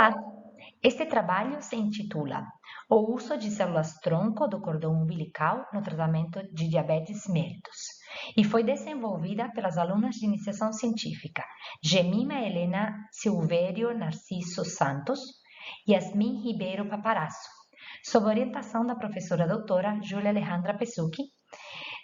Olá! Este trabalho se intitula O uso de células-tronco do cordão umbilical no tratamento de diabetes mellitus e foi desenvolvida pelas alunas de iniciação científica Jemima Helena Silvério Narciso Santos e Yasmin Ribeiro Paparazzo, sob orientação da professora doutora Júlia Alejandra Pesucchi,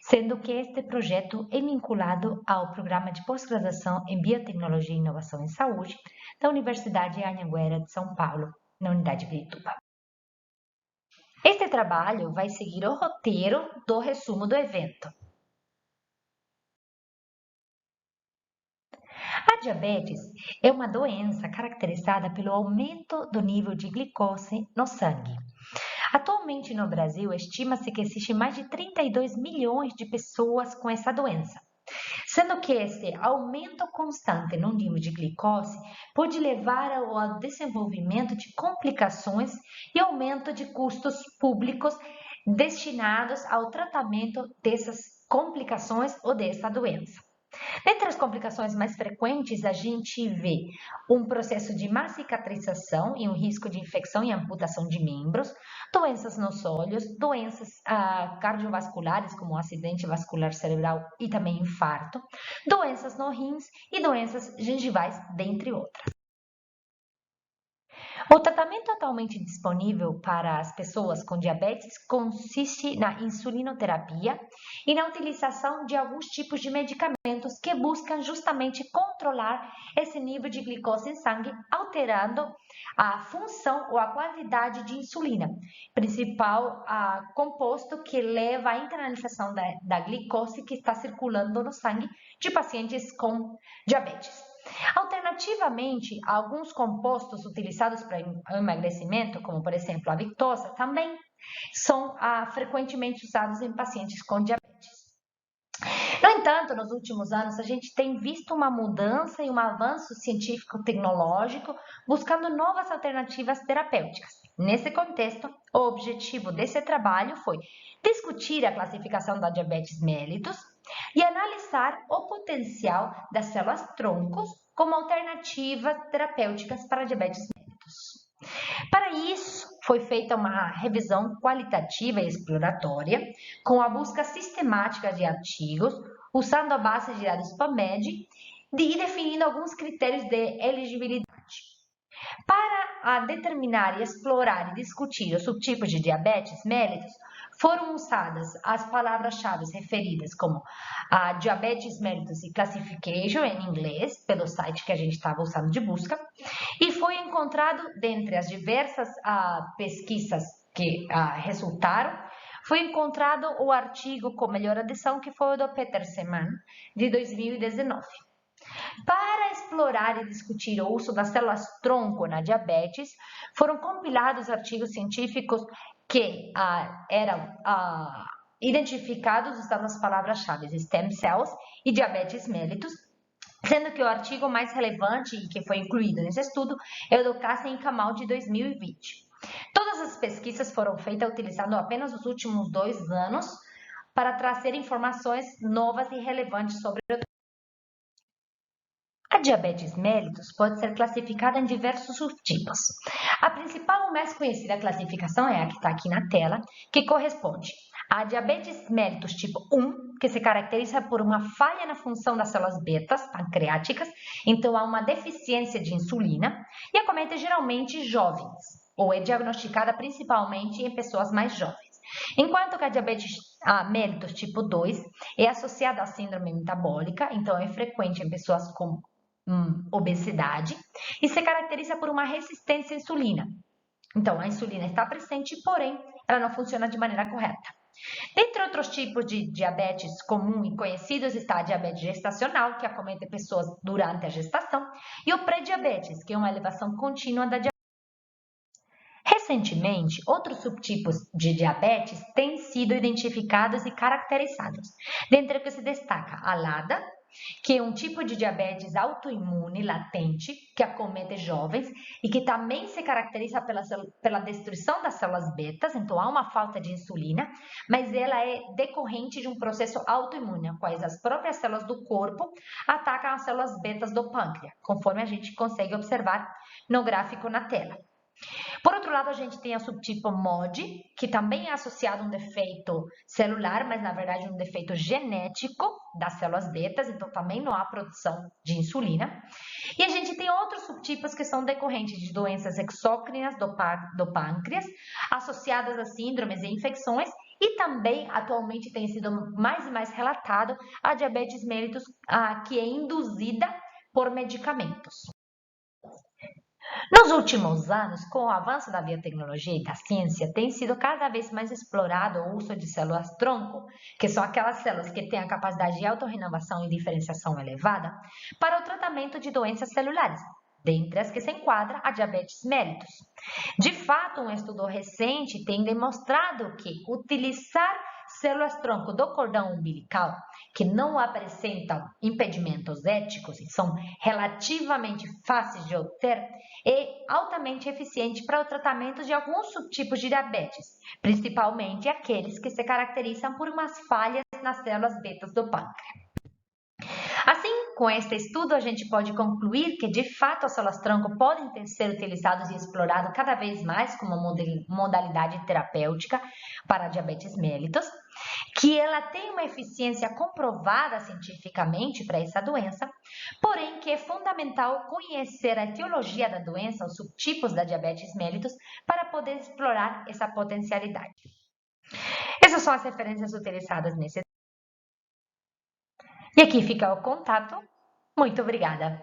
sendo que este projeto é vinculado ao programa de pós-graduação em Biotecnologia e Inovação em Saúde da Universidade Anhanguera de São Paulo, na unidade Pirituba. Este trabalho vai seguir o roteiro do resumo do evento. A diabetes é uma doença caracterizada pelo aumento do nível de glicose no sangue. Atualmente no Brasil, estima-se que existem mais de 32 milhões de pessoas com essa doença, sendo que esse aumento constante no nível de glicose pode levar ao desenvolvimento de complicações e aumento de custos públicos destinados ao tratamento dessas complicações ou dessa doença. Dentre as complicações mais frequentes, a gente vê um processo de má cicatrização e um risco de infecção e amputação de membros, doenças nos olhos, doenças cardiovasculares, como acidente vascular cerebral e também infarto, doenças nos rins e doenças gengivais, dentre outras. O tratamento atualmente disponível para as pessoas com diabetes consiste na insulinoterapia e na utilização de alguns tipos de medicamentos que buscam justamente controlar esse nível de glicose em sangue, alterando a função ou a quantidade de insulina, principal composto que leva à internalização da glicose que está circulando no sangue de pacientes com diabetes. Alternativamente, alguns compostos utilizados para emagrecimento, como por exemplo a Victoza, também são frequentemente usados em pacientes com diabetes. No entanto, nos últimos anos, a gente tem visto uma mudança e um avanço científico-tecnológico buscando novas alternativas terapêuticas. Nesse contexto, o objetivo desse trabalho foi discutir a classificação da diabetes mellitus e analisar o potencial das células-troncos como alternativas terapêuticas para a diabetes mellitus. Para isso, foi feita uma revisão qualitativa e exploratória, com a busca sistemática de artigos, usando a base de dados PubMed e definindo alguns critérios de elegibilidade. Para determinar, explorar e discutir os subtipos de diabetes mellitus, foram usadas as palavras-chave referidas como a Diabetes Mellitus Classification, em inglês, pelo site que a gente estava usando de busca, e foi encontrado, dentre as diversas pesquisas que resultaram, foi encontrado o artigo com melhor adição, que foi o do Peter Seemann, de 2019. Para explorar e discutir o uso das células-tronco na diabetes, foram compilados artigos científicos que eram identificados usando as palavras-chave stem cells e diabetes mellitus, sendo que o artigo mais relevante e que foi incluído nesse estudo é o do Kassen e Kamal de 2020. Todas as pesquisas foram feitas utilizando apenas os últimos 2 anos para trazer informações novas e relevantes sobre o A diabetes mellitus pode ser classificada em diversos subtipos. A principal e mais conhecida classificação é a que está aqui na tela, que corresponde à diabetes mellitus tipo 1, que se caracteriza por uma falha na função das células betas pancreáticas, então há uma deficiência de insulina, e acomete geralmente jovens, ou é diagnosticada principalmente em pessoas mais jovens. Enquanto que a diabetes mellitus tipo 2 é associada à síndrome metabólica, então é frequente em pessoas com obesidade e se caracteriza por uma resistência à insulina. Então, a insulina está presente, porém, ela não funciona de maneira correta. Dentre outros tipos de diabetes comum e conhecidos está a diabetes gestacional, que acomete pessoas durante a gestação, e o pré-diabetes, que é uma elevação contínua da diabetes. Recentemente, outros subtipos de diabetes têm sido identificados e caracterizados, dentre os que se destaca a LADA, que é um tipo de diabetes autoimune latente que acomete jovens e que também se caracteriza pela destruição das células betas, então há uma falta de insulina, mas ela é decorrente de um processo autoimune, quais as próprias células do corpo atacam as células betas do pâncreas, conforme a gente consegue observar no gráfico na tela. Por outro lado, a gente tem a subtipo MOD, que também é associado a um defeito celular, mas na verdade um defeito genético das células betas, então também não há produção de insulina. E a gente tem outros subtipos que são decorrentes de doenças exócrinas do pâncreas, associadas a síndromes e infecções, e também atualmente tem sido mais e mais relatado a diabetes mellitus, que é induzida por medicamentos. Nos últimos anos, com o avanço da biotecnologia e da ciência, tem sido cada vez mais explorado o uso de células-tronco, que são aquelas células que têm a capacidade de autorrenovação e diferenciação elevada, para o tratamento de doenças celulares, dentre as que se enquadra a diabetes mellitus. De fato, um estudo recente tem demonstrado que utilizar células-tronco do cordão umbilical, que não apresentam impedimentos éticos e são relativamente fáceis de obter, é altamente eficiente para o tratamento de alguns subtipos de diabetes, principalmente aqueles que se caracterizam por umas falhas nas células betas do pâncreas. Assim, com este estudo, a gente pode concluir que, de fato, as células-tronco podem ser utilizadas e exploradas cada vez mais como modalidade terapêutica para diabetes mellitus, que ela tem uma eficiência comprovada cientificamente para essa doença, porém que é fundamental conhecer a etiologia da doença, os subtipos da diabetes mellitus, para poder explorar essa potencialidade. Essas são as referências utilizadas nesse. E aqui fica o contato. Muito obrigada!